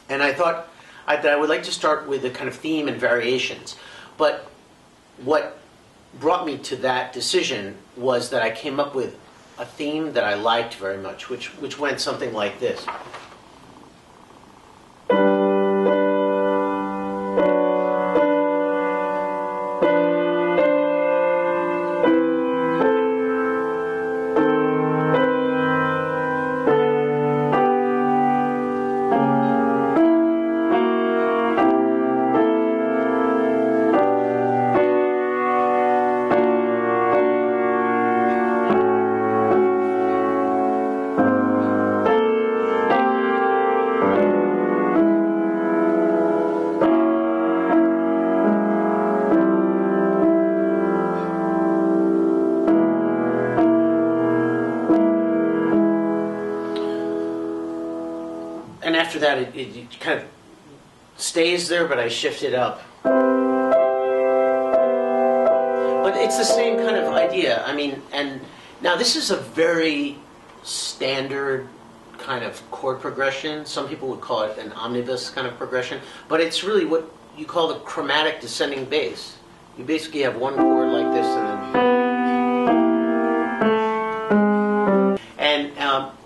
And I thought that I would like to start with a kind of theme and variations. But what brought me to that decision was that I came up with a theme that I liked very much, which went something like this. And after that, it kind of stays there, but I shift it up. But it's the same kind of idea. I mean, and now this is a very standard kind of chord progression. Some people would call it an omnibus kind of progression, but it's really what you call the chromatic descending bass. You basically have one chord like this,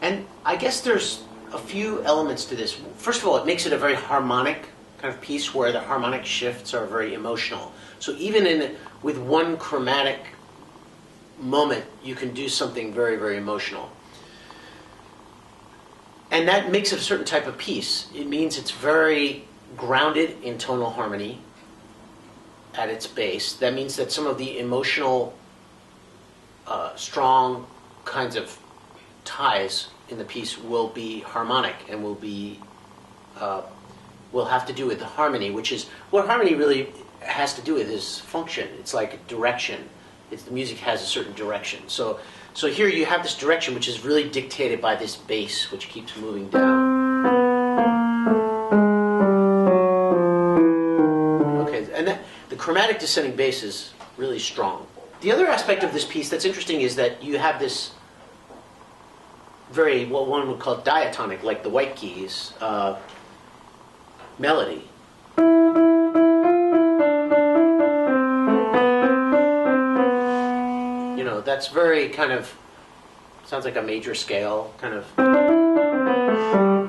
and I guess there's a few elements to this. First of all, it makes it a very harmonic kind of piece where the harmonic shifts are very emotional. So even with one chromatic moment, you can do something very, very emotional. And that makes it a certain type of piece. It means it's very grounded in tonal harmony at its base. That means that some of the emotional, strong kinds of ties in the piece will be harmonic and will have to do with the harmony, which is what harmony really has to do with is function. It's like a direction. The music has a certain direction. So here you have this direction which is really dictated by this bass which keeps moving down. Okay, and the chromatic descending bass is really strong. The other aspect of this piece that's interesting is that you have this very, what one would call diatonic, like the white keys, melody. You know, that's very kind of, sounds like a major scale, kind of,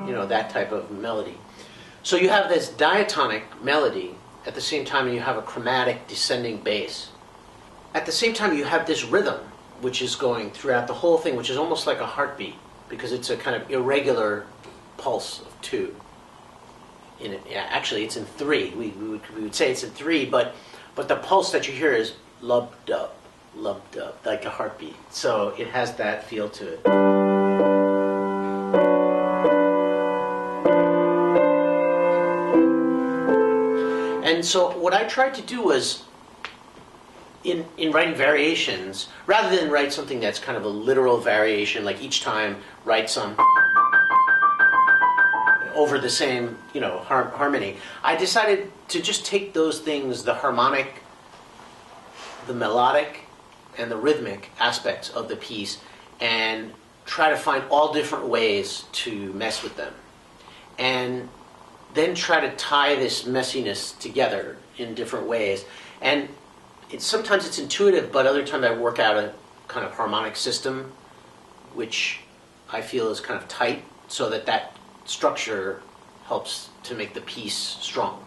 you know, that type of melody. So you have this diatonic melody, at the same time you have a chromatic descending bass. At the same time you have this rhythm, which is going throughout the whole thing, which is almost like a heartbeat, because it's a kind of irregular pulse of two. Actually, it's in three. We would say it's in three, but the pulse that you hear is lub-dub, like a heartbeat. So it has that feel to it. And so what I tried to do was, in writing variations, rather than write something that's kind of a literal variation, like each time write some over the same, you know, harmony, I decided to just take those things, the harmonic, the melodic, and the rhythmic aspects of the piece, and try to find all different ways to mess with them. And then try to tie this messiness together in different ways. And sometimes it's intuitive, but other times I work out a kind of harmonic system, which I feel is kind of tight, so that structure helps to make the piece strong.